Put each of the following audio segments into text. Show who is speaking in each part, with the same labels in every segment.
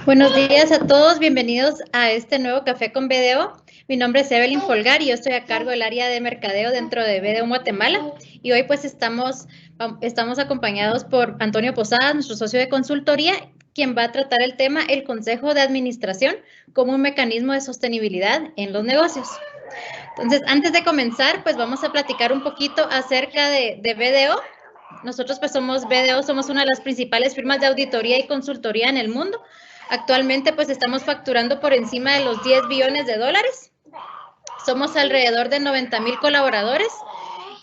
Speaker 1: Buenos días a todos, bienvenidos a este nuevo Café con BDO. Mi nombre es Evelyn Folgar y yo estoy a cargo del área de mercadeo dentro de BDO Guatemala. Y hoy pues estamos acompañados por Antonio Posadas, nuestro socio de consultoría, quien va a tratar el tema el Consejo de Administración como un mecanismo de sostenibilidad en los negocios. Entonces, antes de comenzar, pues vamos a platicar un poquito acerca de BDO. Nosotros pues somos BDO, somos una de las principales firmas de auditoría y consultoría en el mundo. Actualmente pues estamos facturando por encima de los 10 billones de dólares. Somos alrededor de 90,000 colaboradores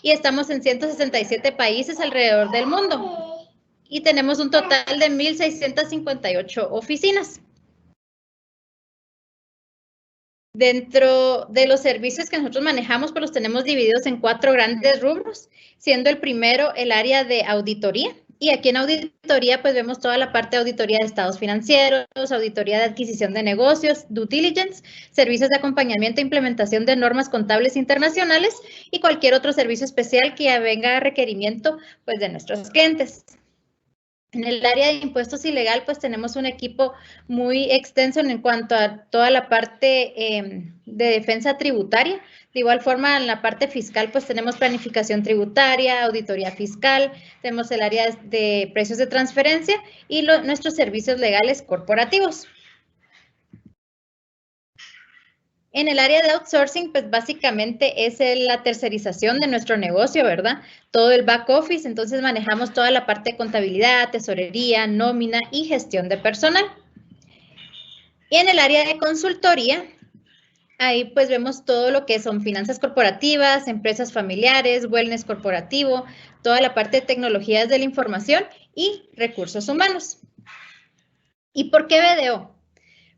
Speaker 1: y estamos en 167 países alrededor del mundo. Y tenemos un total de 1,658 oficinas. Dentro de los servicios que nosotros manejamos, pues los tenemos divididos en 4 grandes rubros, siendo el primero el área de auditoría. Y aquí en auditoría, pues vemos toda la parte de auditoría de estados financieros, auditoría de adquisición de negocios, due diligence, servicios de acompañamiento e implementación de normas contables internacionales y cualquier otro servicio especial que venga a requerimiento, pues, de nuestros clientes. En el área de impuestos y legal, pues tenemos un equipo muy extenso en cuanto a toda la parte de defensa tributaria. De igual forma, en la parte fiscal, pues tenemos planificación tributaria, auditoría fiscal, tenemos el área de precios de transferencia y nuestros servicios legales corporativos. En el área de outsourcing, pues básicamente es la tercerización de nuestro negocio, ¿verdad? Todo el back office, entonces manejamos toda la parte de contabilidad, tesorería, nómina y gestión de personal. Y en el área de consultoría, ahí pues vemos todo lo que son finanzas corporativas, empresas familiares, wellness corporativo, toda la parte de tecnologías de la información y recursos humanos. ¿Y por qué BDO?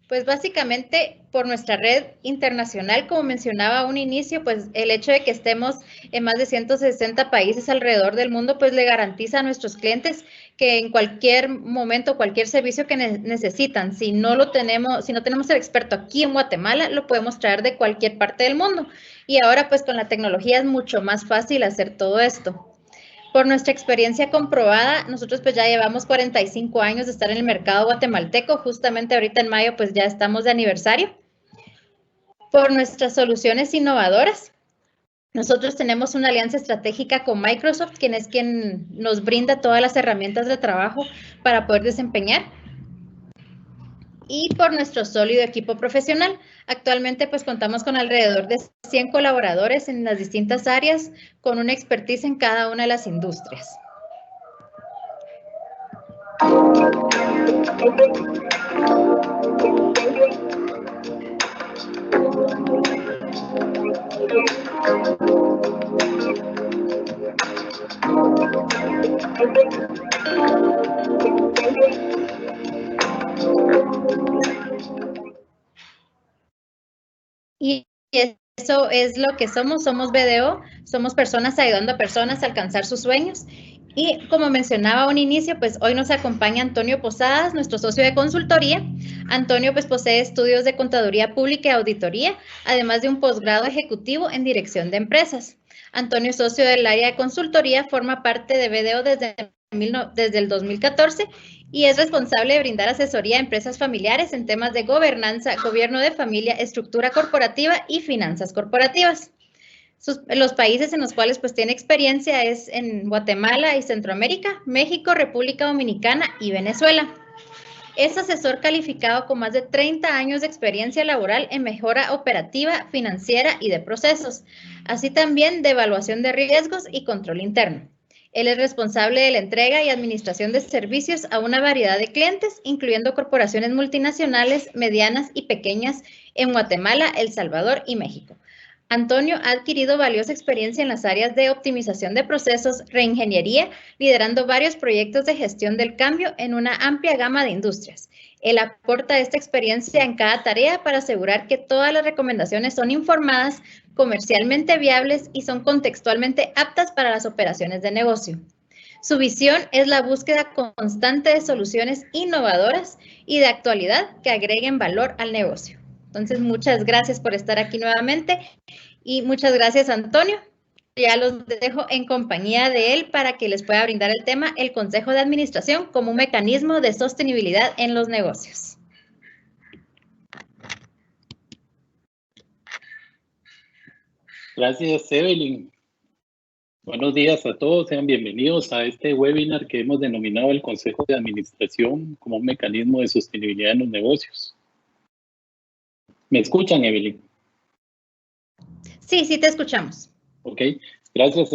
Speaker 1: Pues básicamente por nuestra red internacional, como mencionaba a un inicio, pues el hecho de que estemos en más de 160 países alrededor del mundo, pues le garantiza a nuestros clientes que en cualquier momento, cualquier servicio que necesitan, si no tenemos el experto aquí en Guatemala, lo podemos traer de cualquier parte del mundo. Y ahora pues con la tecnología es mucho más fácil hacer todo esto. Por nuestra experiencia comprobada, nosotros pues ya llevamos 45 años de estar en el mercado guatemalteco, justamente ahorita en mayo pues ya estamos de aniversario. Por nuestras soluciones innovadoras, nosotros tenemos una alianza estratégica con Microsoft, quien es quien nos brinda todas las herramientas de trabajo para poder desempeñar. Y por nuestro sólido equipo profesional. Actualmente pues contamos con alrededor de 100 colaboradores en las distintas áreas con una expertise en cada una de las industrias. Y eso es lo que somos BDO, somos personas ayudando a personas a alcanzar sus sueños. Y como mencionaba a un inicio, pues hoy nos acompaña Antonio Posadas, nuestro socio de consultoría. Antonio pues posee estudios de contaduría pública y auditoría, además de un posgrado ejecutivo en dirección de empresas. Antonio es socio del área de consultoría, forma parte de BDO desde el 2014 y es responsable de brindar asesoría a empresas familiares en temas de gobernanza, gobierno de familia, estructura corporativa y finanzas corporativas. Los países en los cuales pues tiene experiencia es en Guatemala y Centroamérica, México, República Dominicana y Venezuela. Es asesor calificado con más de 30 años de experiencia laboral en mejora operativa, financiera y de procesos, así también de evaluación de riesgos y control interno. Él es responsable de la entrega y administración de servicios a una variedad de clientes, incluyendo corporaciones multinacionales, medianas y pequeñas en Guatemala, El Salvador y México. Antonio ha adquirido valiosa experiencia en las áreas de optimización de procesos, reingeniería, liderando varios proyectos de gestión del cambio en una amplia gama de industrias. Él aporta esta experiencia en cada tarea para asegurar que todas las recomendaciones son informadas, comercialmente viables y son contextualmente aptas para las operaciones de negocio. Su visión es la búsqueda constante de soluciones innovadoras y de actualidad que agreguen valor al negocio. Entonces, muchas gracias por estar aquí nuevamente y muchas gracias, Antonio. ya los dejo en compañía de él para que les pueda brindar el tema, el Consejo de Administración como un mecanismo de sostenibilidad en los negocios.
Speaker 2: Gracias, Evelyn. Buenos días a todos, sean bienvenidos a este webinar que hemos denominado el Consejo de Administración como un mecanismo de sostenibilidad en los negocios. ¿Me escuchan, Evelyn?
Speaker 1: Sí, sí te escuchamos.
Speaker 2: Ok, gracias.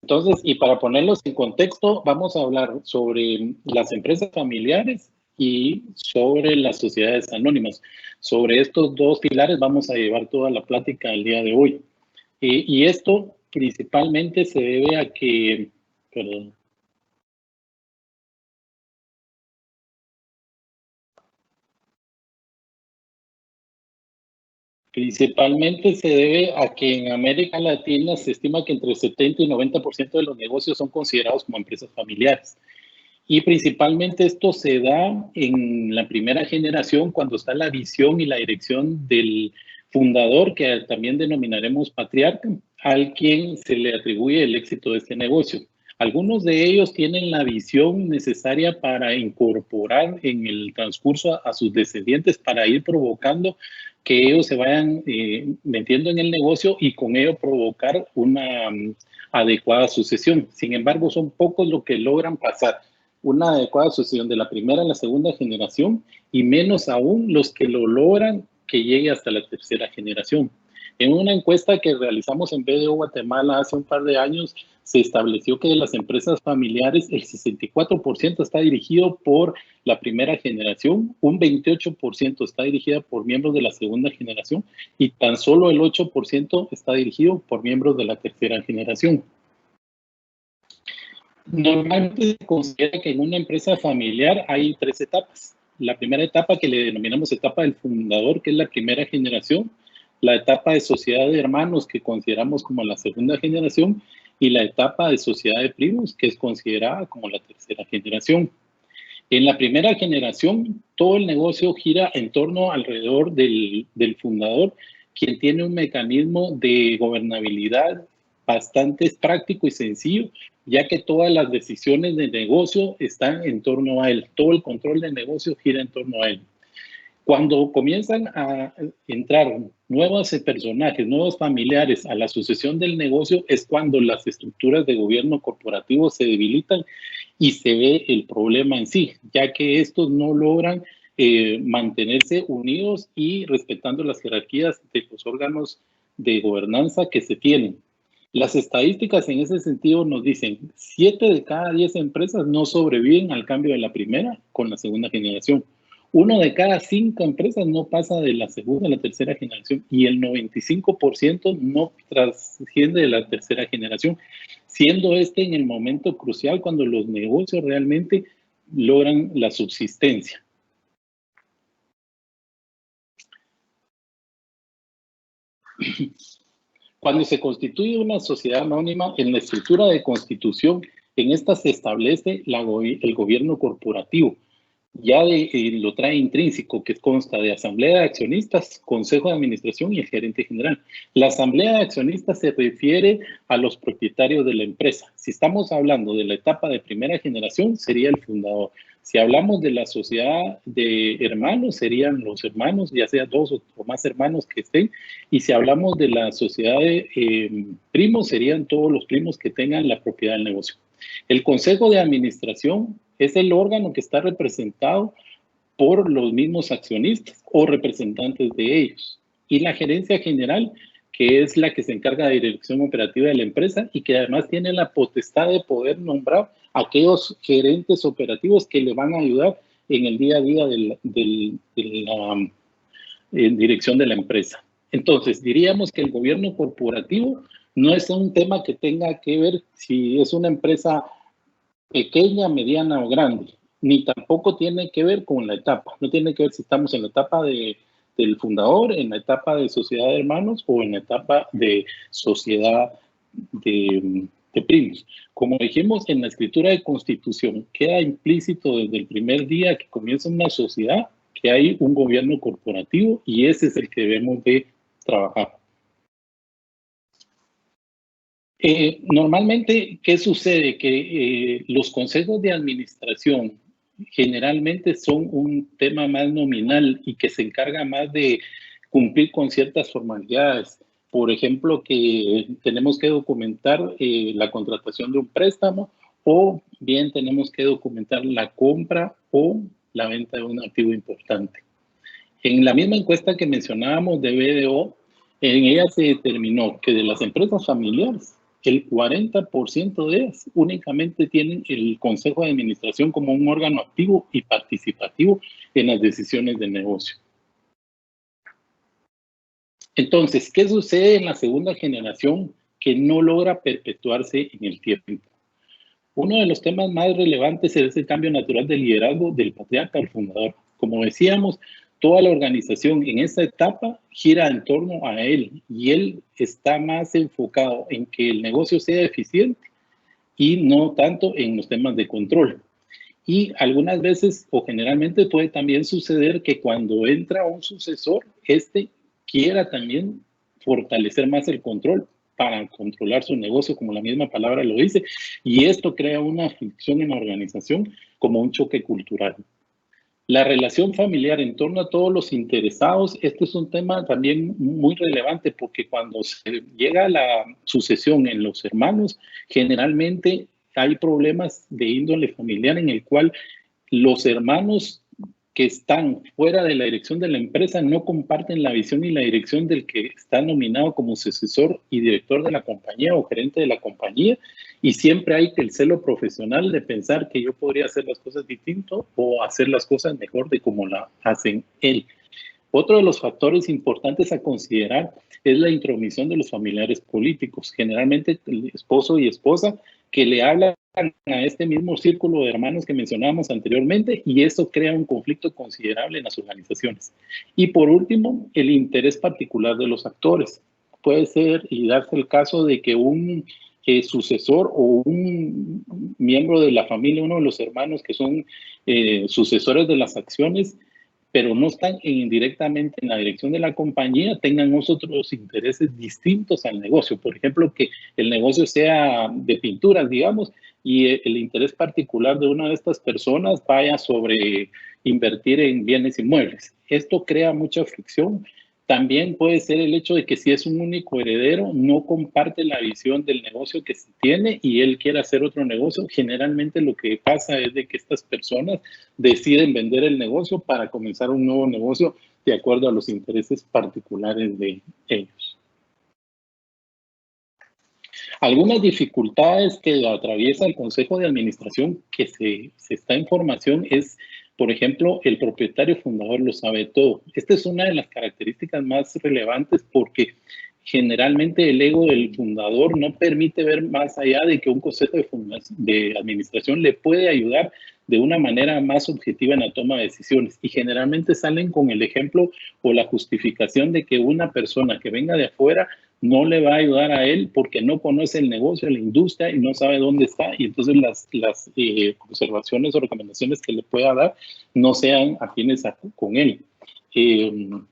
Speaker 2: Entonces, y para ponerlos en contexto, vamos a hablar sobre las empresas familiares y sobre las sociedades anónimas. Sobre estos dos pilares vamos a llevar toda la plática el día de hoy. Y esto principalmente se debe a que, perdón. Principalmente se debe a que en América Latina se estima que entre 70 y 90% de los negocios son considerados como empresas familiares. Y principalmente esto se da en la primera generación cuando está la visión y la dirección del fundador, que también denominaremos patriarca, al quien se le atribuye el éxito de este negocio. Algunos de ellos tienen la visión necesaria para incorporar en el transcurso a sus descendientes para ir provocando que ellos se vayan metiendo en el negocio y con ello provocar una adecuada sucesión. Sin embargo, son pocos los que logran pasar una adecuada sucesión de la primera a la segunda generación y menos aún los que lo logran que llegue hasta la tercera generación. En una encuesta que realizamos en BDO Guatemala hace un par de años, se estableció que de las empresas familiares el 64% está dirigido por la primera generación, un 28% está dirigida por miembros de la segunda generación y tan solo el 8% está dirigido por miembros de la tercera generación. Normalmente se considera que en una empresa familiar hay 3 etapas. La primera etapa, que le denominamos etapa del fundador, que es la primera generación, la etapa de sociedad de hermanos, que consideramos como la segunda generación, y la etapa de sociedad de primos, que es considerada como la tercera generación. En la primera generación, todo el negocio gira en torno alrededor del fundador, quien tiene un mecanismo de gobernabilidad bastante práctico y sencillo, ya que todas las decisiones de negocio están en torno a él. Todo el control del negocio gira en torno a él. Cuando comienzan a entrar nuevos personajes, nuevos familiares a la sucesión del negocio, es cuando las estructuras de gobierno corporativo se debilitan y se ve el problema en sí, ya que estos no logran mantenerse unidos y respetando las jerarquías de los órganos de gobernanza que se tienen. Las estadísticas en ese sentido nos dicen 7 de cada 10 empresas no sobreviven al cambio de la primera con la segunda generación. 1 de cada 5 empresas no pasa de la segunda a la tercera generación y el 95% no trasciende de la tercera generación, siendo este en el momento crucial cuando los negocios realmente logran la subsistencia. Cuando se constituye una sociedad anónima, en la estructura de constitución, en esta se establece el gobierno corporativo. Ya lo trae intrínseco, que consta de asamblea de accionistas, consejo de administración y el gerente general. La asamblea de accionistas se refiere a los propietarios de la empresa. Si estamos hablando de la etapa de primera generación, sería el fundador. Si hablamos de la sociedad de hermanos, serían los hermanos, ya sea 2 o más hermanos que estén. Y si hablamos de la sociedad de primos, serían todos los primos que tengan la propiedad del negocio. El consejo de administración es el órgano que está representado por los mismos accionistas o representantes de ellos. Y la gerencia general, que es la que se encarga de dirección operativa de la empresa y que además tiene la potestad de poder nombrar a aquellos gerentes operativos que le van a ayudar en el día a día de la dirección de la empresa. Entonces, diríamos que el gobierno corporativo no es un tema que tenga que ver si es una empresa pequeña, mediana o grande, ni tampoco tiene que ver con la etapa. No tiene que ver si estamos en la etapa del fundador, en la etapa de sociedad de hermanos o en la etapa de sociedad de primos. Como dijimos, en la escritura de constitución queda implícito desde el primer día que comienza una sociedad que hay un gobierno corporativo y ese es el que debemos de trabajar. Normalmente, ¿qué sucede? Que los consejos de administración generalmente son un tema más nominal y que se encarga más de cumplir con ciertas formalidades. Por ejemplo, que tenemos que documentar la contratación de un préstamo, o bien tenemos que documentar la compra o la venta de un activo importante. En la misma encuesta que mencionábamos de BDO, en ella se determinó que de las empresas familiares, el 40% de ellas únicamente tienen el Consejo de Administración como un órgano activo y participativo en las decisiones de negocio. Entonces, ¿qué sucede en la segunda generación que no logra perpetuarse en el tiempo? Uno de los temas más relevantes es el cambio natural de liderazgo del patriarca al fundador. Como decíamos, toda la organización en esta etapa gira en torno a él y él está más enfocado en que el negocio sea eficiente y no tanto en los temas de control. Y algunas veces o generalmente puede también suceder que cuando entra un sucesor, este quiera también fortalecer más el control para controlar su negocio, como la misma palabra lo dice, y esto crea una fricción en la organización como un choque cultural. La relación familiar en torno a todos los interesados, este es un tema también muy relevante porque cuando se llega a la sucesión en los hermanos, generalmente hay problemas de índole familiar en el cual los hermanos que están fuera de la dirección de la empresa no comparten la visión y la dirección del que está nominado como sucesor y director de la compañía o gerente de la compañía, y siempre hay el celo profesional de pensar que yo podría hacer las cosas distinto o hacer las cosas mejor de como la hacen él. Otro de los factores importantes a considerar es la intromisión de los familiares políticos, generalmente el esposo y esposa que le hablan a este mismo círculo de hermanos que mencionábamos anteriormente, y eso crea un conflicto considerable en las organizaciones. Y por último, el interés particular de los actores. Puede ser y darse el caso de que un sucesor o un miembro de la familia, uno de los hermanos que son sucesores de las acciones, pero no están directamente en la dirección de la compañía, tengan otros intereses distintos al negocio. Por ejemplo, que el negocio sea de pinturas, digamos, y el interés particular de una de estas personas vaya sobre invertir en bienes inmuebles. Esto crea mucha fricción. También puede ser el hecho de que si es un único heredero, no comparte la visión del negocio que se tiene y él quiere hacer otro negocio. Generalmente lo que pasa es de que estas personas deciden vender el negocio para comenzar un nuevo negocio de acuerdo a los intereses particulares de ellos. Algunas dificultades que atraviesa el Consejo de Administración que se está en formación es, por ejemplo, el propietario fundador lo sabe todo. Esta es una de las características más relevantes porque generalmente el ego del fundador no permite ver más allá de que un consejo de administración le puede ayudar de una manera más objetiva en la toma de decisiones, y generalmente salen con el ejemplo o la justificación de que una persona que venga de afuera no le va a ayudar a él porque no conoce el negocio, la industria y no sabe dónde está, y entonces las observaciones o recomendaciones que le pueda dar no sean afines con él. El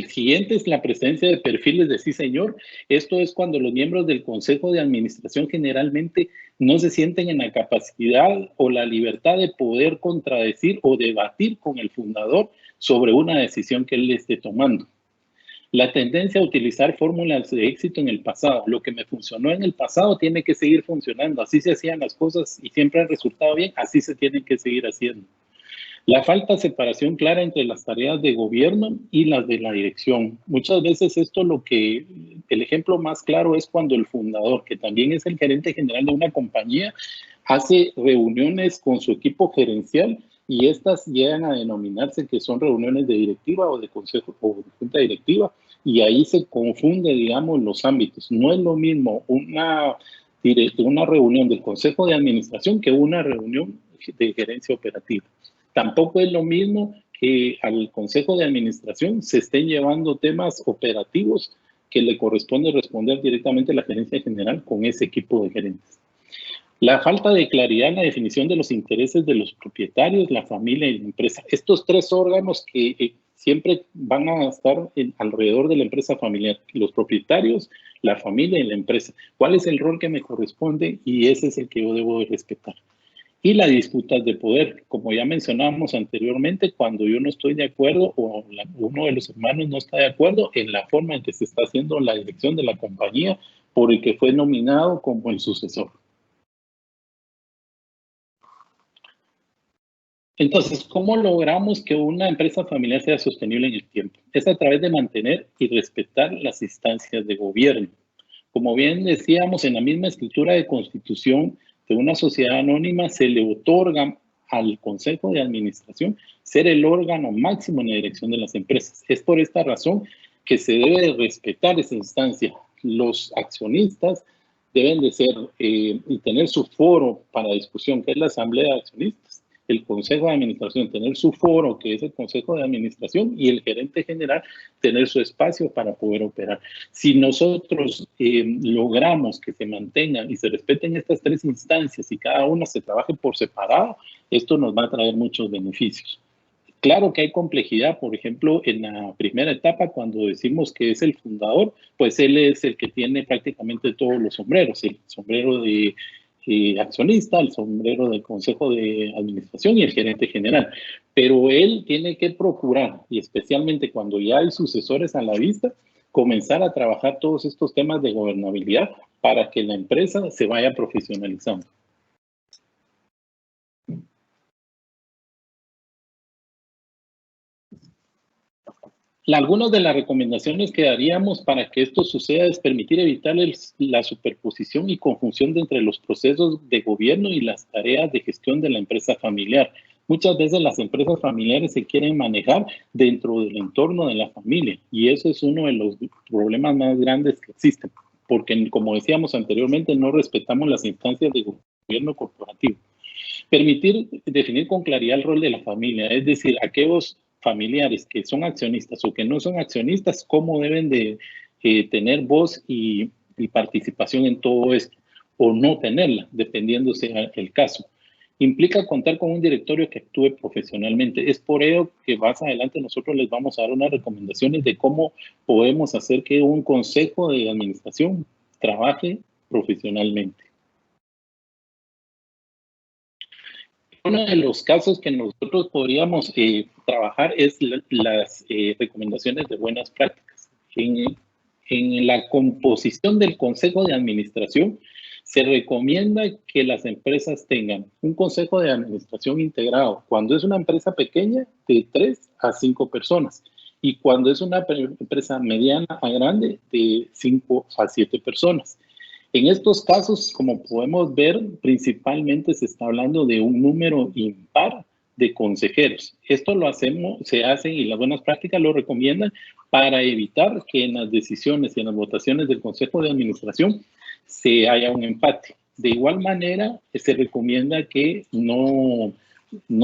Speaker 2: siguiente es la presencia de perfiles de sí señor. Esto es cuando los miembros del Consejo de Administración generalmente no se sienten en la capacidad o la libertad de poder contradecir o debatir con el fundador sobre una decisión que él esté tomando. La tendencia a utilizar fórmulas de éxito en el pasado. Lo que me funcionó en el pasado tiene que seguir funcionando. Así se hacían las cosas y siempre han resultado bien. Así se tienen que seguir haciendo. La falta de separación clara entre las tareas de gobierno y las de la dirección. Muchas veces el ejemplo más claro es cuando el fundador, que también es el gerente general de una compañía, hace reuniones con su equipo gerencial y estas llegan a denominarse que son reuniones de directiva o de consejo o de junta directiva, y ahí se confunde, digamos, los ámbitos. No es lo mismo una reunión del consejo de administración que una reunión de gerencia operativa. Tampoco es lo mismo que al consejo de administración se estén llevando temas operativos que le corresponde responder directamente a la gerencia general con ese equipo de gerentes. La falta de claridad en la definición de los intereses de los propietarios, la familia y la empresa. Estos tres órganos que siempre van a estar alrededor de la empresa familiar, los propietarios, la familia y la empresa. ¿Cuál es el rol que me corresponde? Y ese es el que yo debo de respetar. Y las disputas de poder, como ya mencionábamos anteriormente, cuando yo no estoy de acuerdo o uno de los hermanos no está de acuerdo en la forma en que se está haciendo la dirección de la compañía por el que fue nominado como el sucesor. Entonces, ¿cómo logramos que una empresa familiar sea sostenible en el tiempo? Es a través de mantener y respetar las instancias de gobierno. Como bien decíamos, en la misma escritura de constitución de una sociedad anónima se le otorga al Consejo de Administración ser el órgano máximo en la dirección de las empresas. Es por esta razón que se debe de respetar esa instancia. Los accionistas deben de ser y tener su foro para discusión, que es la Asamblea de Accionistas, el Consejo de Administración tener su foro, que es el Consejo de Administración, y el gerente general tener su espacio para poder operar. Si nosotros logramos que se mantengan y se respeten estas tres instancias y cada una se trabaje por separado, esto nos va a traer muchos beneficios. Claro que hay complejidad, por ejemplo, en la primera etapa, cuando decimos que es el fundador, pues él es el que tiene prácticamente todos los sombreros, el sombrero de accionista, el sombrero del Consejo de Administración y el gerente general. Pero él tiene que procurar, y especialmente cuando ya hay sucesores a la vista, comenzar a trabajar todos estos temas de gobernabilidad para que la empresa se vaya profesionalizando. Algunas de las recomendaciones que daríamos para que esto suceda es permitir evitar la superposición y conjunción entre los procesos de gobierno y las tareas de gestión de la empresa familiar. Muchas veces las empresas familiares se quieren manejar dentro del entorno de la familia y eso es uno de los problemas más grandes que existen, porque como decíamos anteriormente, no respetamos las instancias de gobierno corporativo. Permitir definir con claridad el rol de la familia, es decir, aquellos familiares que son accionistas o que no son accionistas, cómo deben de tener voz y participación en todo esto, o no tenerla, dependiendo sea el caso. Implica contar con un directorio que actúe profesionalmente. Es por ello que más adelante nosotros les vamos a dar unas recomendaciones de cómo podemos hacer que un consejo de administración trabaje profesionalmente. Uno de los casos que nosotros podríamos trabajar es las recomendaciones de buenas prácticas. En la composición del Consejo de Administración se recomienda que las empresas tengan un Consejo de Administración integrado. Cuando es una empresa pequeña, de 3 a 5 personas. Y cuando es una empresa mediana a grande, de 5 a 7 personas. En estos casos, como podemos ver, principalmente se está hablando de un número impar de consejeros. Esto se hace y las buenas prácticas lo recomiendan para evitar que en las decisiones y en las votaciones del Consejo de Administración se haya un empate. De igual manera, se recomienda que no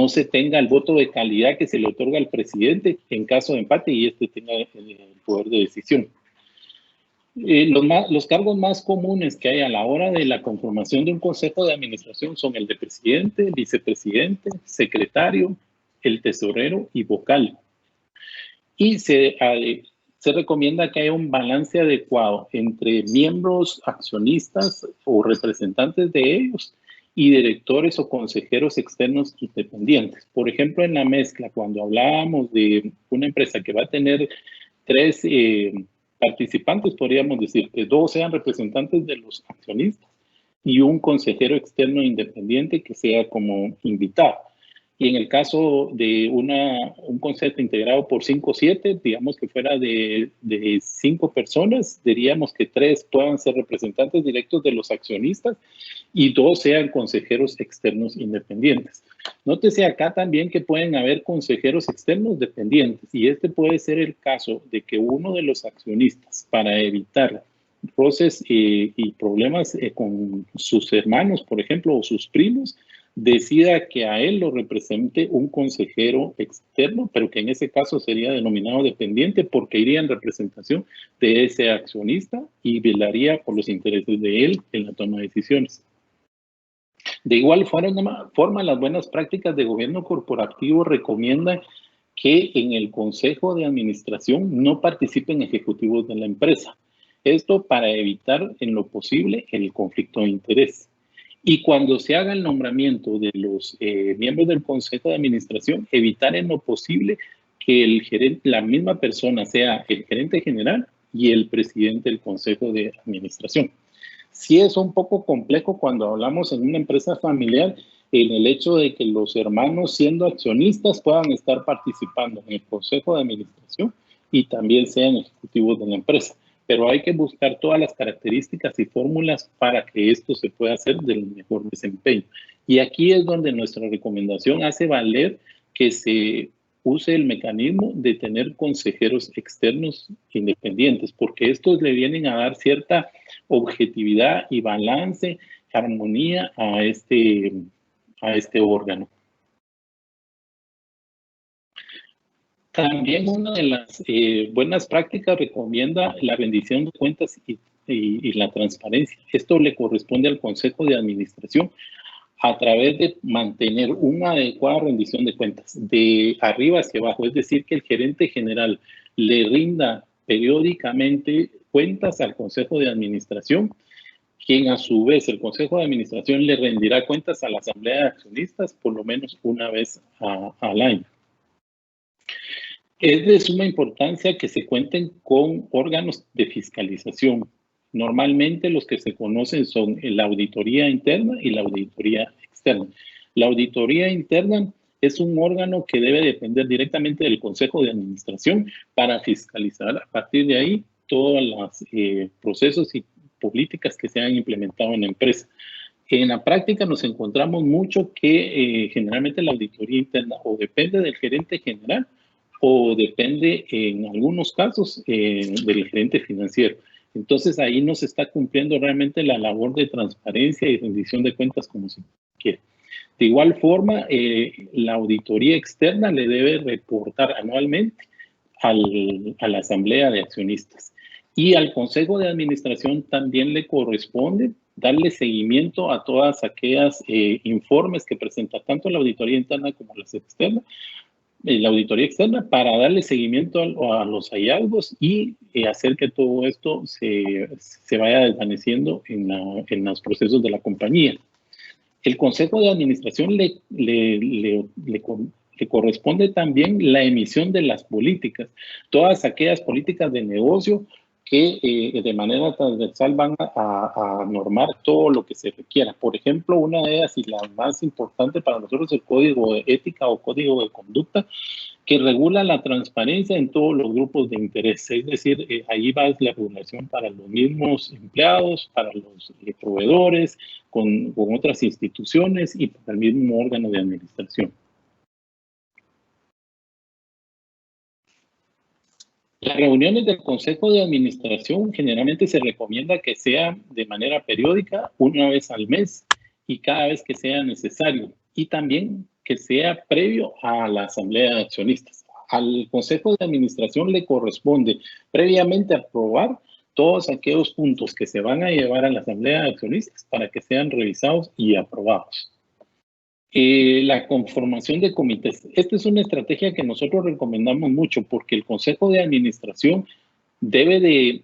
Speaker 2: se tenga el voto de calidad que se le otorga al presidente en caso de empate y este tenga el poder de decisión. Los cargos más comunes que hay a la hora de la conformación de un consejo de administración son el de presidente, vicepresidente, secretario, el tesorero y vocal. Y se recomienda que haya un balance adecuado entre miembros accionistas o representantes de ellos y directores o consejeros externos independientes. Por ejemplo, en la mezcla, cuando hablábamos de una empresa que va a tener 3 participantes, podríamos decir que 2 sean representantes de los accionistas y un consejero externo independiente que sea como invitado. Y en el caso de un consejo integrado por 5 o 7, digamos que fuera de 5 personas, diríamos que 3 puedan ser representantes directos de los accionistas y 2 sean consejeros externos independientes. Nótese acá también que pueden haber consejeros externos dependientes y este puede ser el caso de que uno de los accionistas, para evitar roces y problemas con sus hermanos, por ejemplo, o sus primos, decida que a él lo represente un consejero externo, pero que en ese caso sería denominado dependiente porque iría en representación de ese accionista y velaría por los intereses de él en la toma de decisiones. De igual forma, las buenas prácticas de gobierno corporativo recomiendan que en el consejo de administración no participen ejecutivos de la empresa. Esto para evitar en lo posible el conflicto de interés. Y cuando se haga el nombramiento de los miembros del consejo de administración, evitar en lo posible que el gerente, la misma persona sea el gerente general y el presidente del consejo de administración. Sí es un poco complejo cuando hablamos en una empresa familiar en el hecho de que los hermanos, siendo accionistas, puedan estar participando en el consejo de administración y también sean ejecutivos de la empresa. Pero hay que buscar todas las características y fórmulas para que esto se pueda hacer del mejor desempeño. Y aquí es donde nuestra recomendación hace valer que se use el mecanismo de tener consejeros externos independientes, porque estos le vienen a dar cierta objetividad y balance, armonía a este órgano. También una de las buenas prácticas recomienda la rendición de cuentas y la transparencia. Esto le corresponde al Consejo de Administración a través de mantener una adecuada rendición de cuentas de arriba hacia abajo, es decir, que el gerente general le rinda periódicamente cuentas al Consejo de Administración, quien a su vez el Consejo de Administración le rendirá cuentas a la Asamblea de Accionistas por lo menos una vez al año. Es de suma importancia que se cuenten con órganos de fiscalización. Normalmente los que se conocen son la auditoría interna y la auditoría externa. La auditoría interna es un órgano que debe depender directamente del Consejo de Administración para fiscalizar a partir de ahí todos los procesos y políticas que se han implementado en la empresa. En la práctica nos encontramos mucho que generalmente la auditoría interna o depende del gerente general o depende en algunos casos del gerente financiero. Entonces ahí no se está cumpliendo realmente la labor de transparencia y rendición de cuentas como se quiere. De igual forma, la auditoría externa le debe reportar anualmente a la asamblea de accionistas. Y al consejo de administración también le corresponde darle seguimiento a todas aquellas informes que presenta tanto la auditoría interna como la externa para darle seguimiento a los hallazgos y hacer que todo esto se vaya desvaneciendo en los procesos de la compañía. El Consejo de Administración le corresponde también la emisión de las políticas, todas aquellas políticas de negocio que de manera transversal van a normar todo lo que se requiera. Por ejemplo, una de ellas y la más importante para nosotros es el Código de Ética o Código de Conducta, que regula la transparencia en todos los grupos de interés. Es decir, ahí va la regulación para los mismos empleados, para los proveedores, con otras instituciones y para el mismo órgano de administración. Las reuniones del Consejo de Administración generalmente se recomienda que sean de manera periódica, una vez al mes y cada vez que sea necesario. Y también que sea previo a la Asamblea de Accionistas. Al Consejo de Administración le corresponde previamente aprobar todos aquellos puntos que se van a llevar a la Asamblea de Accionistas para que sean revisados y aprobados. La conformación de comités. Esta es una estrategia que nosotros recomendamos mucho porque el Consejo de Administración debe de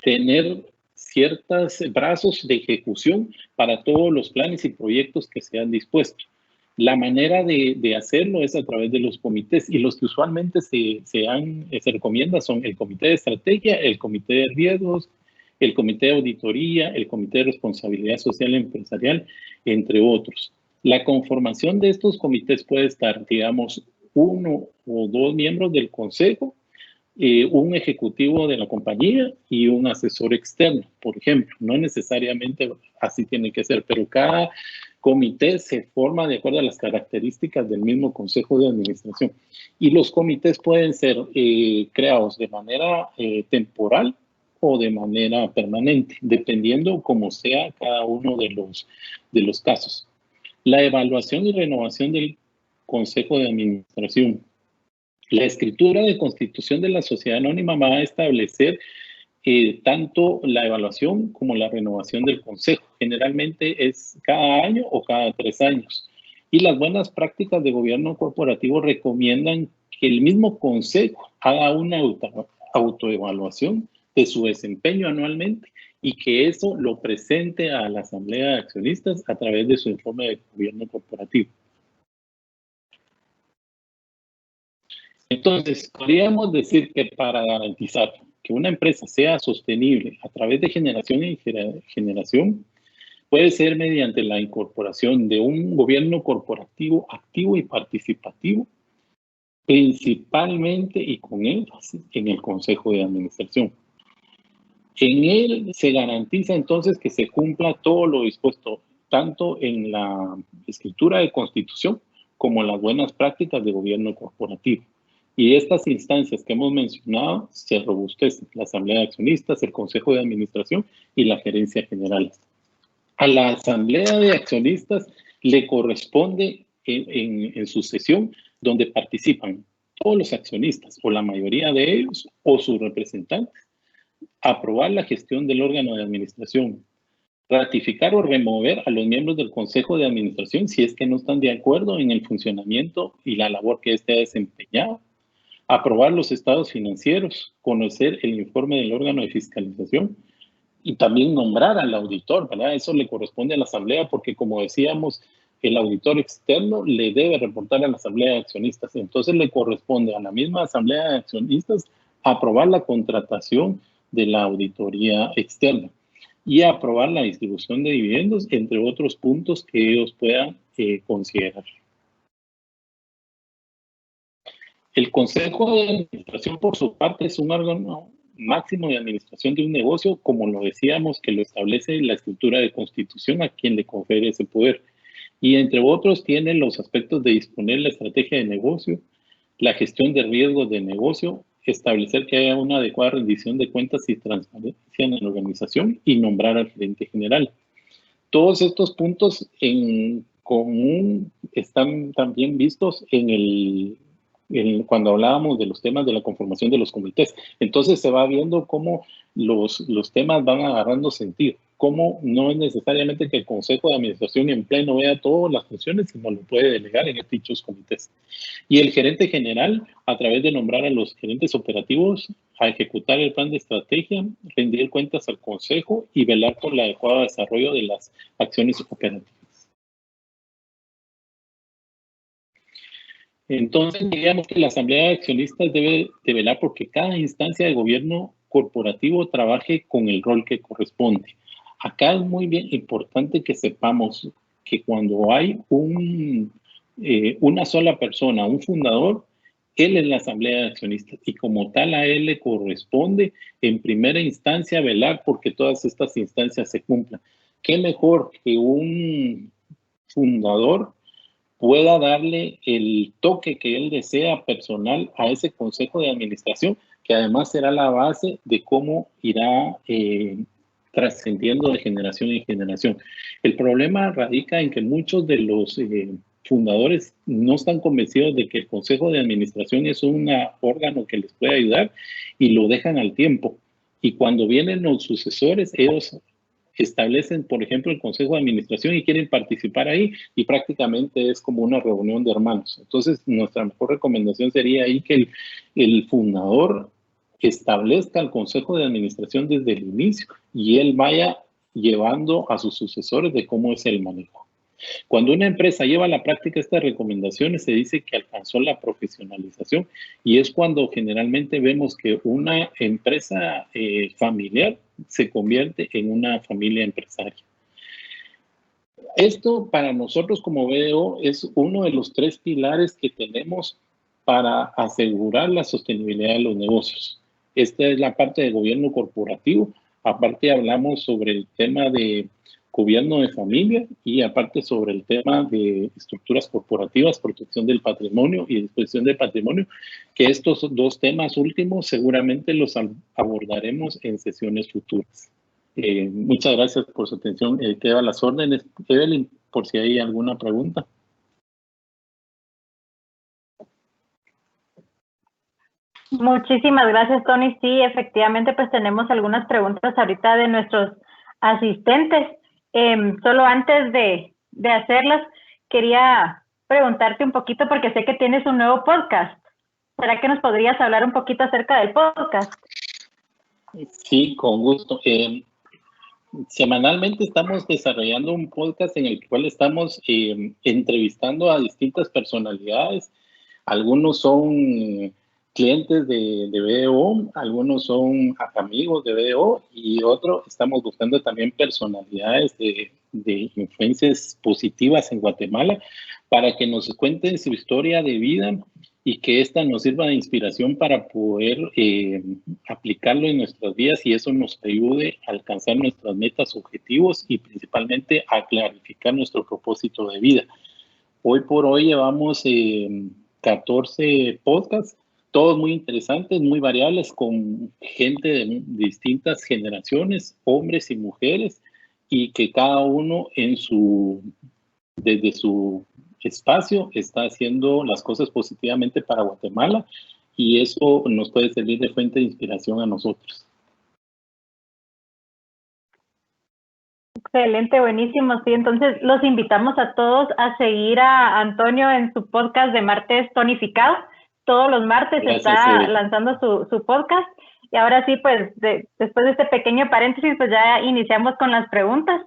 Speaker 2: tener ciertos brazos de ejecución para todos los planes y proyectos que se han dispuesto. La manera de hacerlo es a través de los comités y los que usualmente se recomienda son el comité de estrategia, el comité de riesgos, el comité de auditoría, el comité de responsabilidad social empresarial, entre otros. La conformación de estos comités puede estar, digamos, 1 o 2 miembros del consejo, un ejecutivo de la compañía y un asesor externo, por ejemplo. No necesariamente así tiene que ser, pero cada comité se forma de acuerdo a las características del mismo consejo de administración. Y los comités pueden ser creados de manera temporal o de manera permanente, dependiendo cómo sea cada uno de los casos. La evaluación y renovación del Consejo de Administración. La escritura de constitución de la sociedad anónima va a establecer tanto la evaluación como la renovación del Consejo. Generalmente es cada año o cada 3 años. Y las buenas prácticas de gobierno corporativo recomiendan que el mismo consejo haga una autoevaluación de su desempeño anualmente y que eso lo presente a la Asamblea de Accionistas a través de su informe de gobierno corporativo. Entonces, podríamos decir que para garantizar que una empresa sea sostenible a través de generación y generación, puede ser mediante la incorporación de un gobierno corporativo activo y participativo, principalmente y con énfasis en el Consejo de Administración. En él se garantiza entonces que se cumpla todo lo dispuesto, tanto en la escritura de constitución como en las buenas prácticas de gobierno corporativo. Y estas instancias que hemos mencionado se robustecen: la Asamblea de Accionistas, el Consejo de Administración y la Gerencia General. A la Asamblea de Accionistas le corresponde en su sesión, donde participan todos los accionistas o la mayoría de ellos o sus representantes, aprobar la gestión del órgano de administración, ratificar o remover a los miembros del Consejo de Administración si es que no están de acuerdo en el funcionamiento y la labor que éste ha desempeñado, aprobar los estados financieros, conocer el informe del órgano de fiscalización y también nombrar al auditor, ¿verdad? Eso le corresponde a la Asamblea porque, como decíamos, el auditor externo le debe reportar a la Asamblea de Accionistas. Entonces le corresponde a la misma Asamblea de Accionistas aprobar la contratación de la auditoría externa y aprobar la distribución de dividendos, entre otros puntos que ellos puedan considerar. El Consejo de Administración, por su parte, es un órgano máximo de administración de un negocio, como lo decíamos, que lo establece la estructura de constitución a quien le confiere ese poder. Y entre otros tiene los aspectos de disponer la estrategia de negocio, la gestión de riesgos de negocio, establecer que haya una adecuada rendición de cuentas y transparencia en la organización y nombrar al gerente general. Todos estos puntos en común están también vistos cuando hablábamos de los temas de la conformación de los comités. Entonces se va viendo cómo los temas van agarrando sentido, cómo no es necesariamente que el Consejo de Administración en pleno vea todas las funciones, sino lo puede delegar en dichos comités. Y el gerente general, a través de nombrar a los gerentes operativos, a ejecutar el plan de estrategia, rendir cuentas al Consejo y velar por el adecuado desarrollo de las acciones operativas. Entonces, digamos que la Asamblea de Accionistas debe de velar porque cada instancia de gobierno corporativo trabaje con el rol que corresponde. Acá es muy bien importante que sepamos que cuando hay una sola persona, un fundador, él es la Asamblea de Accionistas y como tal a él le corresponde en primera instancia velar porque todas estas instancias se cumplan. ¿Qué mejor que un fundador pueda darle el toque que él desea personal a ese Consejo de Administración, que además será la base de cómo irá trascendiendo de generación en generación? El problema radica en que muchos de los fundadores no están convencidos de que el Consejo de Administración es un órgano que les puede ayudar y lo dejan al tiempo. Y cuando vienen los sucesores, ellos establecen, por ejemplo, el Consejo de Administración y quieren participar ahí y prácticamente es como una reunión de hermanos. Entonces, nuestra mejor recomendación sería ahí que el fundador establezca el Consejo de Administración desde el inicio y él vaya llevando a sus sucesores de cómo es el manejo. Cuando una empresa lleva a la práctica estas recomendaciones, se dice que alcanzó la profesionalización y es cuando generalmente vemos que una empresa familiar se convierte en una familia empresaria. Esto para nosotros como BDO es uno de los 3 pilares que tenemos para asegurar la sostenibilidad de los negocios. Esta es la parte de gobierno corporativo. Aparte hablamos sobre el tema de gobierno de familia y aparte sobre el tema de estructuras corporativas, protección del patrimonio y disposición del patrimonio, que estos 2 temas últimos seguramente los abordaremos en sesiones futuras. Muchas gracias por su atención. Quedo a las órdenes. Evelyn, por si hay alguna pregunta.
Speaker 3: Muchísimas gracias, Tony. Sí, efectivamente, pues tenemos algunas preguntas ahorita de nuestros asistentes. Solo antes de hacerlas, quería preguntarte un poquito, porque sé que tienes un nuevo podcast. ¿Será que nos podrías hablar un poquito acerca del podcast?
Speaker 2: Sí, con gusto. Semanalmente estamos desarrollando un podcast en el cual estamos entrevistando a distintas personalidades. Algunos son clientes de BDO, algunos son amigos de BDO y otros estamos buscando también personalidades de influencias positivas en Guatemala para que nos cuenten su historia de vida y que esta nos sirva de inspiración para poder aplicarlo en nuestras vidas y eso nos ayude a alcanzar nuestras metas, objetivos y principalmente a clarificar nuestro propósito de vida. Hoy por hoy llevamos 14 podcasts, todos muy interesantes, muy variables, con gente de distintas generaciones, hombres y mujeres, y que cada uno desde su espacio está haciendo las cosas positivamente para Guatemala y eso nos puede servir de fuente de inspiración a nosotros.
Speaker 3: Excelente, buenísimo. Sí, entonces los invitamos a todos a seguir a Antonio en su podcast de Martes Tonificado. Todos los martes está lanzando su podcast. Y ahora sí, pues después de este pequeño paréntesis, pues ya iniciamos con las preguntas.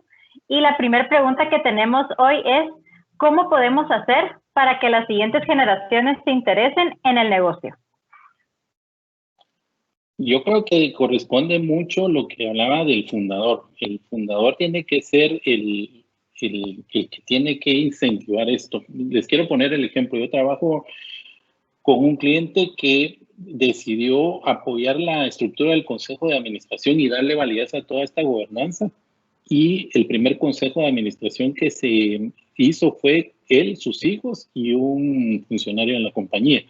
Speaker 3: Y la primera pregunta que tenemos hoy es, ¿cómo podemos hacer para que las siguientes generaciones se interesen en el negocio?
Speaker 2: Yo creo que corresponde mucho lo que hablaba del fundador. El fundador tiene que ser el que tiene que incentivar esto. Les quiero poner el ejemplo. Yo trabajo con un cliente que decidió apoyar la estructura del consejo de administración y darle validez a toda esta gobernanza. Y el primer consejo de administración que se hizo fue él, sus hijos y un funcionario en la compañía.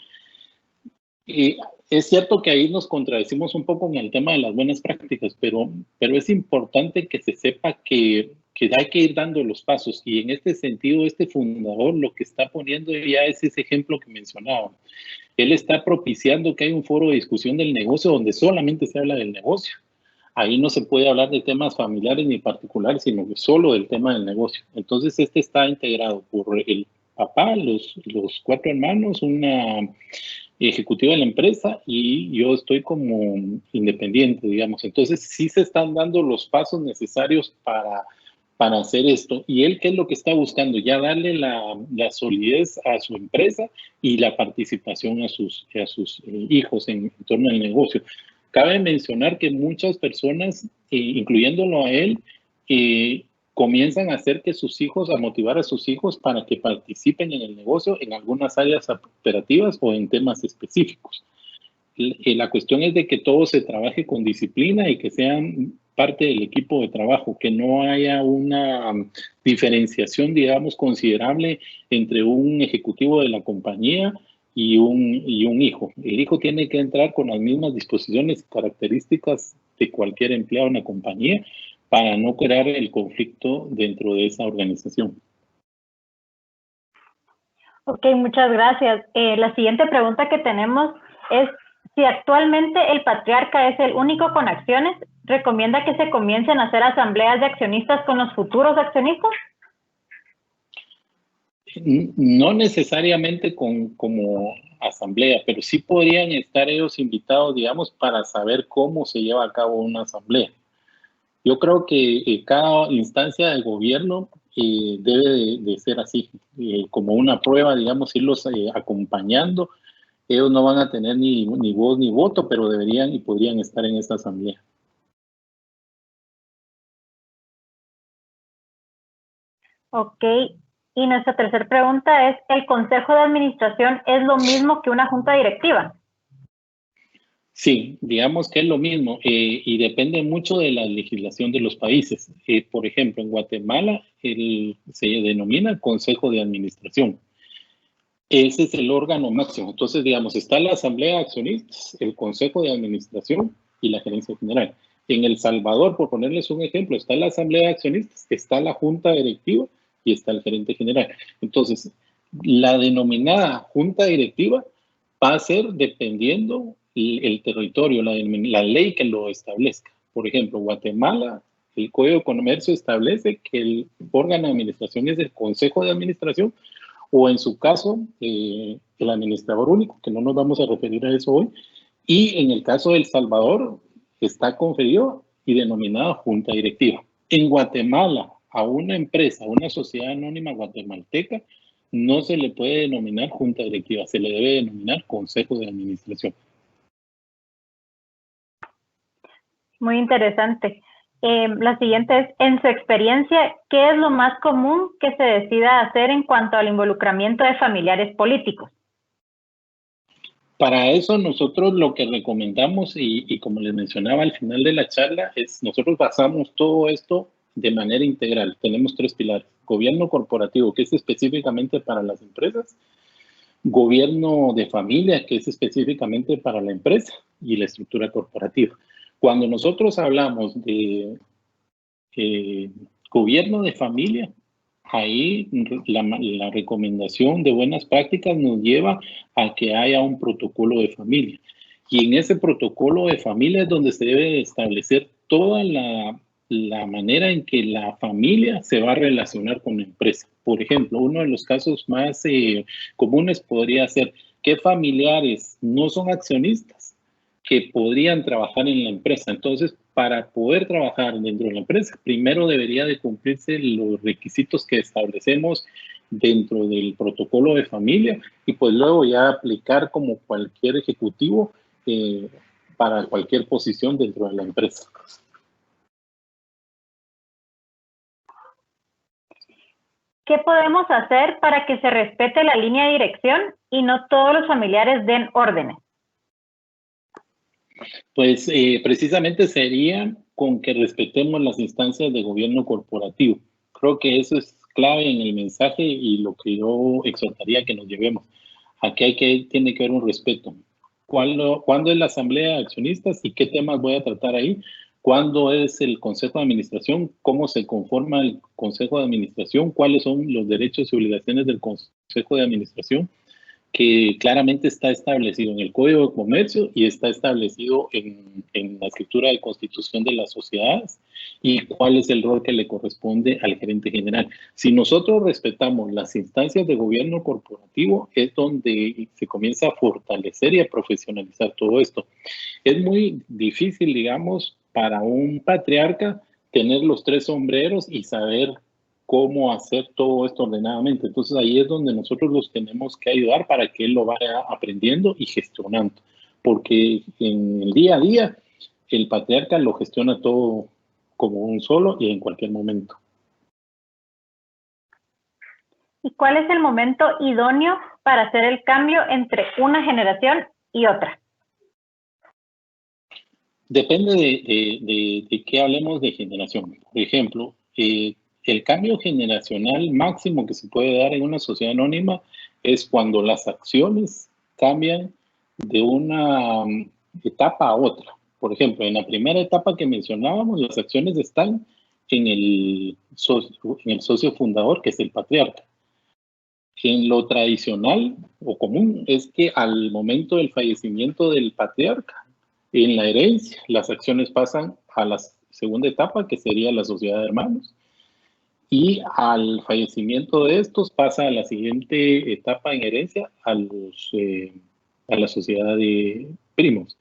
Speaker 2: Y es cierto que ahí nos contradecimos un poco en el tema de las buenas prácticas, pero es importante que se sepa que hay que ir dando los pasos. Y en este sentido, este fundador lo que está poniendo ya es ese ejemplo que mencionaba. Él está propiciando que haya un foro de discusión del negocio donde solamente se habla del negocio. Ahí no se puede hablar de temas familiares ni particulares, sino que solo del tema del negocio. Entonces, este está integrado por el papá, los 4 hermanos, una ejecutiva de la empresa y yo estoy como independiente, digamos. Entonces, sí se están dando los pasos necesarios para hacer esto. ¿Y él qué es lo que está buscando? Ya darle la solidez a su empresa y la participación a sus hijos en torno al negocio. Cabe mencionar que muchas personas, incluyéndolo a él, comienzan a hacer que sus hijos, a motivar a sus hijos para que participen en el negocio en algunas áreas operativas o en temas específicos. La cuestión es de que todo se trabaje con disciplina y que sean parte del equipo de trabajo, que no haya una diferenciación, digamos, considerable entre un ejecutivo de la compañía y un hijo. El hijo tiene que entrar con las mismas disposiciones y características de cualquier empleado en la compañía para no crear el conflicto dentro de esa organización.
Speaker 3: Ok, muchas gracias. La siguiente pregunta que tenemos es, si actualmente el patriarca es el único con acciones, ¿recomienda que se comiencen a hacer asambleas de accionistas con los futuros accionistas?
Speaker 2: No necesariamente como asamblea, pero sí podrían estar ellos invitados, digamos, para saber cómo se lleva a cabo una asamblea. Yo creo que cada instancia de gobierno debe de ser así, como una prueba, digamos, irlos acompañando. Ellos no van a tener ni voz ni voto, pero deberían y podrían estar en esta asamblea.
Speaker 3: Ok, y nuestra tercera pregunta es, ¿el consejo de administración es lo mismo que una junta directiva?
Speaker 2: Sí, digamos que es lo mismo y depende mucho de la legislación de los países. Por ejemplo, en Guatemala se denomina Consejo de Administración. Ese es el órgano máximo. Entonces, digamos, está la Asamblea de Accionistas, el Consejo de Administración y la Gerencia General. En El Salvador, por ponerles un ejemplo, está la Asamblea de Accionistas, está la Junta Directiva y está el Gerente General. Entonces, la denominada Junta Directiva va a ser dependiendo el territorio, la ley que lo establezca. Por ejemplo, Guatemala, el Código de Comercio establece que el órgano de administración es el Consejo de Administración o en su caso, el administrador único, que no nos vamos a referir a eso hoy, y en el caso de El Salvador, está conferido y denominada junta directiva. En Guatemala, a una empresa, a una sociedad anónima guatemalteca, no se le puede denominar junta directiva, se le debe denominar consejo de administración.
Speaker 3: Muy interesante. La siguiente es, en su experiencia, ¿qué es lo más común que se decida hacer en cuanto al involucramiento de familiares políticos?
Speaker 2: Para eso nosotros lo que recomendamos, y como les mencionaba al final de la charla, es nosotros basamos todo esto de manera integral. Tenemos 3 pilares. Gobierno corporativo, que es específicamente para las empresas. Gobierno de familia, que es específicamente para la empresa, y la estructura corporativa. Cuando nosotros hablamos de gobierno de familia, ahí la recomendación de buenas prácticas nos lleva a que haya un protocolo de familia. Y en ese protocolo de familia es donde se debe establecer toda la manera en que la familia se va a relacionar con la empresa. Por ejemplo, uno de los casos más comunes podría ser que familiares no son accionistas que podrían trabajar en la empresa. Entonces, para poder trabajar dentro de la empresa, primero debería de cumplirse los requisitos que establecemos dentro del protocolo de familia y pues luego ya aplicar como cualquier ejecutivo para cualquier posición dentro de la empresa.
Speaker 3: ¿Qué podemos hacer para que se respete la línea de dirección y no todos los familiares den órdenes?
Speaker 2: Pues precisamente sería con que respetemos las instancias de gobierno corporativo. Creo que eso es clave en el mensaje y lo que yo exhortaría que nos llevemos. Aquí tiene que haber un respeto. ¿Cuándo es la asamblea de accionistas y qué temas voy a tratar ahí? ¿Cuándo es el consejo de administración? ¿Cómo se conforma el consejo de administración? ¿Cuáles son los derechos y obligaciones del consejo de administración? Que claramente está establecido en el Código de Comercio y está establecido en la escritura de constitución de las sociedades y cuál es el rol que le corresponde al gerente general. Si nosotros respetamos las instancias de gobierno corporativo, es donde se comienza a fortalecer y a profesionalizar todo esto. Es muy difícil, digamos, para un patriarca tener los 3 sombreros y saber cómo hacer todo esto ordenadamente. Entonces ahí es donde nosotros los tenemos que ayudar para que él lo vaya aprendiendo y gestionando. Porque en el día a día el patriarca lo gestiona todo como un solo y en cualquier momento.
Speaker 3: ¿Y cuál es el momento idóneo para hacer el cambio entre una generación y otra?
Speaker 2: Depende de qué hablemos de generación. Por ejemplo, el cambio generacional máximo que se puede dar en una sociedad anónima es cuando las acciones cambian de una etapa a otra. Por ejemplo, en la primera etapa que mencionábamos, las acciones están en el socio fundador, que es el patriarca. En lo tradicional o común es que al momento del fallecimiento del patriarca, en la herencia, las acciones pasan a la segunda etapa, que sería la sociedad de hermanos. Y al fallecimiento de estos pasa a la siguiente etapa en herencia a la sociedad de primos.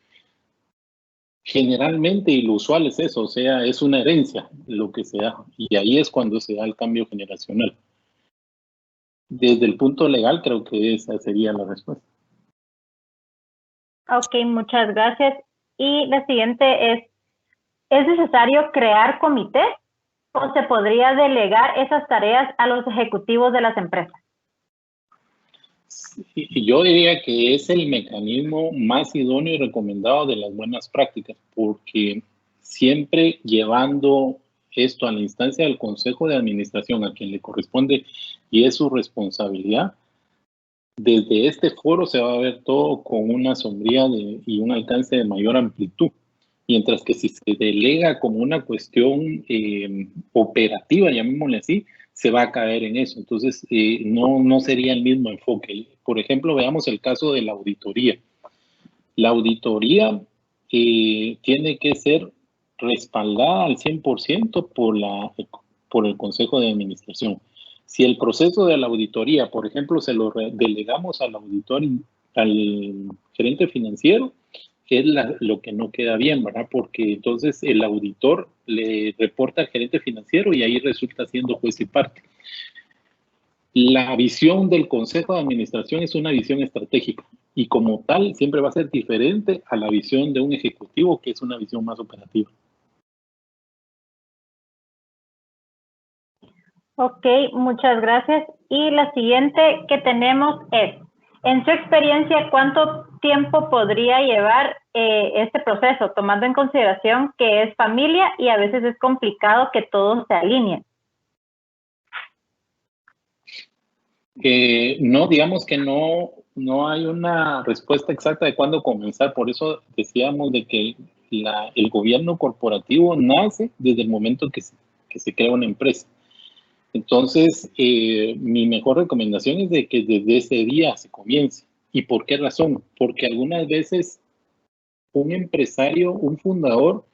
Speaker 2: Generalmente, y lo usual es eso, o sea, es una herencia lo que se da. Y ahí es cuando se da el cambio generacional. Desde el punto legal, creo que esa sería la respuesta.
Speaker 3: Ok, muchas gracias. Y la siguiente ¿es necesario crear comités o se podría delegar esas tareas a los ejecutivos de las empresas?
Speaker 2: Yo diría que es el mecanismo más idóneo y recomendado de las buenas prácticas, porque siempre llevando esto a la instancia del Consejo de Administración, a quien le corresponde y es su responsabilidad, desde este foro se va a ver todo con una sombría y un alcance de mayor amplitud. Mientras que si se delega como una cuestión operativa, llamémosle así, se va a caer en eso. Entonces, no sería el mismo enfoque. Por ejemplo, veamos el caso de la auditoría. La auditoría tiene que ser respaldada al 100% por el Consejo de Administración. Si el proceso de la auditoría, por ejemplo, se lo delegamos al auditor, al gerente financiero, es lo que no queda bien, ¿verdad? Porque entonces el auditor le reporta al gerente financiero y ahí resulta siendo juez y parte. La visión del Consejo de Administración es una visión estratégica y como tal siempre va a ser diferente a la visión de un ejecutivo que es una visión más operativa.
Speaker 3: Ok, muchas gracias. Y la siguiente que tenemos es, en su experiencia, ¿cuánto tiempo podría llevar este proceso, tomando en consideración que es familia y a veces es complicado que todos se alineen?
Speaker 2: No, digamos que no hay una respuesta exacta de cuándo comenzar. Por eso decíamos de que el gobierno corporativo nace desde el momento que se crea una empresa. Entonces, mi mejor recomendación es de que desde ese día se comience. ¿Y por qué razón? Porque algunas veces un empresario, un fundador,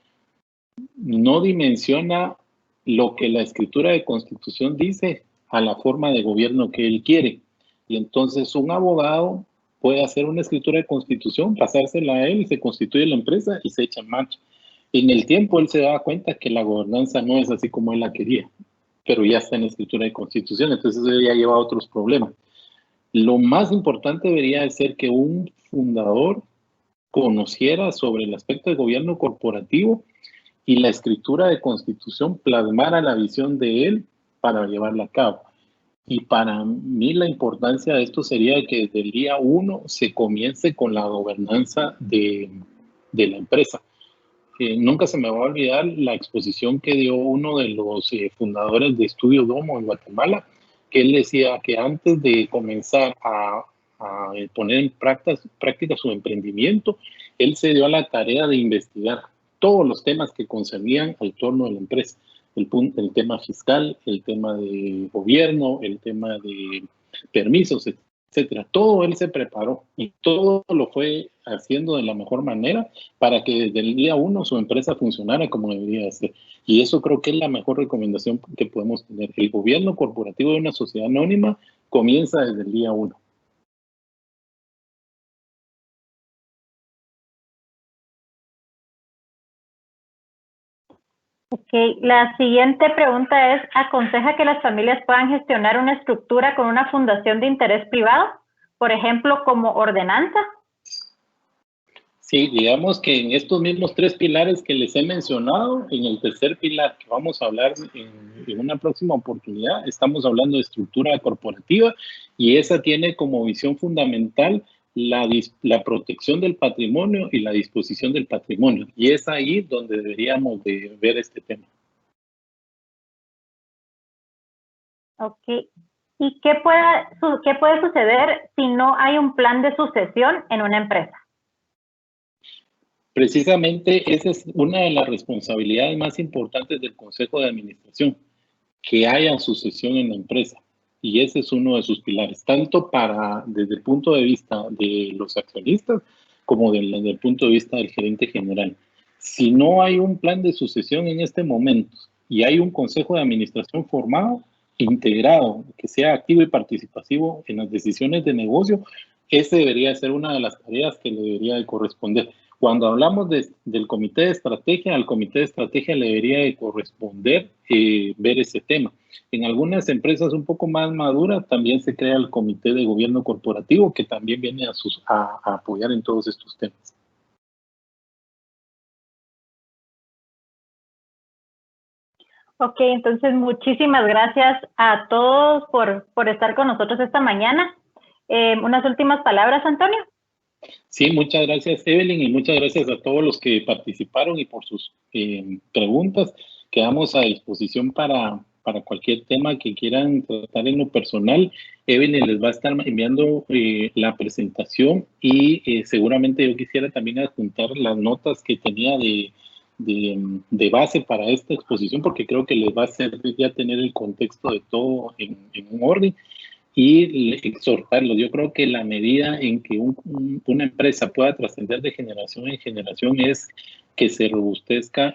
Speaker 2: no dimensiona lo que la escritura de constitución dice a la forma de gobierno que él quiere. Y entonces un abogado puede hacer una escritura de constitución, pasársela a él, se constituye la empresa y se echa en marcha. En el tiempo él se da cuenta que la gobernanza no es así como él la quería, pero ya está en la escritura de constitución, entonces eso ya lleva a otros problemas. Lo más importante debería ser que un fundador conociera sobre el aspecto de gobierno corporativo y la escritura de constitución plasmara la visión de él para llevarla a cabo. Y para mí la importancia de esto sería que desde el día 1 se comience con la gobernanza de la empresa. Nunca se me va a olvidar la exposición que dio uno de los fundadores de Estudio Domo en Guatemala, que él decía que antes de comenzar a poner en práctica su emprendimiento, él se dio a la tarea de investigar todos los temas que concernían al torno de la empresa. El tema fiscal, el tema de gobierno, el tema de permisos, etcétera. Todo él se preparó y todo lo fue haciendo de la mejor manera para que desde el día 1 su empresa funcionara como debería de ser. Y eso creo que es la mejor recomendación que podemos tener. El gobierno corporativo de una sociedad anónima comienza desde el día 1.
Speaker 3: Ok, la siguiente pregunta es, ¿aconseja que las familias puedan gestionar una estructura con una fundación de interés privado? Por ejemplo, como ordenanza.
Speaker 2: Sí, digamos que en estos mismos 3 pilares que les he mencionado, en el tercer pilar que vamos a hablar en una próxima oportunidad, estamos hablando de estructura corporativa y esa tiene como visión fundamental la protección del patrimonio y la disposición del patrimonio. Y es ahí donde deberíamos de ver este tema.
Speaker 3: Ok. ¿Y qué puede suceder si no hay un plan de sucesión en una empresa?
Speaker 2: Precisamente esa es una de las responsabilidades más importantes del Consejo de Administración, que haya sucesión en la empresa. Y ese es uno de sus pilares, tanto desde el punto de vista de los accionistas como desde el punto de vista del gerente general. Si no hay un plan de sucesión en este momento y hay un consejo de administración formado, integrado, que sea activo y participativo en las decisiones de negocio, ese debería ser una de las tareas que le debería de corresponder. Cuando hablamos del comité de estrategia, al comité de estrategia le debería de corresponder ver ese tema. En algunas empresas un poco más maduras también se crea el comité de gobierno corporativo que también viene a apoyar en todos estos temas.
Speaker 3: Ok, entonces muchísimas gracias a todos por estar con nosotros esta mañana. Unas últimas palabras, Antonio.
Speaker 2: Sí, muchas gracias, Evelyn, y muchas gracias a todos los que participaron y por sus preguntas. Quedamos a disposición para cualquier tema que quieran tratar en lo personal. Evelyn les va a estar enviando la presentación y seguramente yo quisiera también adjuntar las notas que tenía de base para esta exposición, porque creo que les va a servir ya tener el contexto de todo en un orden. Y exhortarlos. Yo creo que la medida en que una empresa pueda trascender de generación en generación es que se robustezca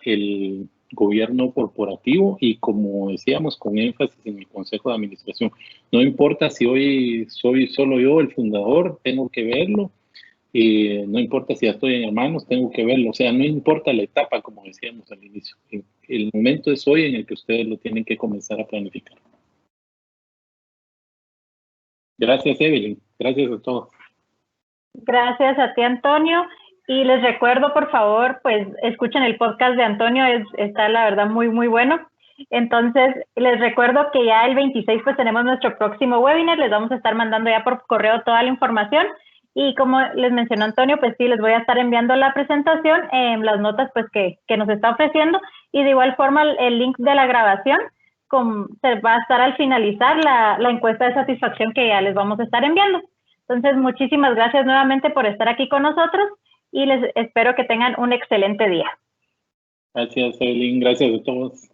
Speaker 2: gobierno corporativo y, como decíamos, con énfasis en el Consejo de Administración. No importa si hoy soy solo yo el fundador, tengo que verlo. No importa si ya estoy en hermanos, tengo que verlo. O sea, no importa la etapa, como decíamos al inicio. El momento es hoy en el que ustedes lo tienen que comenzar a planificar. Gracias, Evelyn. Gracias a todos.
Speaker 3: Gracias a ti, Antonio. Y les recuerdo, por favor, pues escuchen el podcast de Antonio, está la verdad muy, muy bueno. Entonces, les recuerdo que ya el 26 pues tenemos nuestro próximo webinar, les vamos a estar mandando ya por correo toda la información. Y como les mencionó Antonio, pues sí, les voy a estar enviando la presentación, las notas pues que nos está ofreciendo. Y de igual forma, el link de la grabación se va a estar al finalizar la encuesta de satisfacción que ya les vamos a estar enviando. Entonces, muchísimas gracias nuevamente por estar aquí con nosotros y les espero que tengan un excelente día.
Speaker 2: Gracias, Evelyn. Gracias a todos.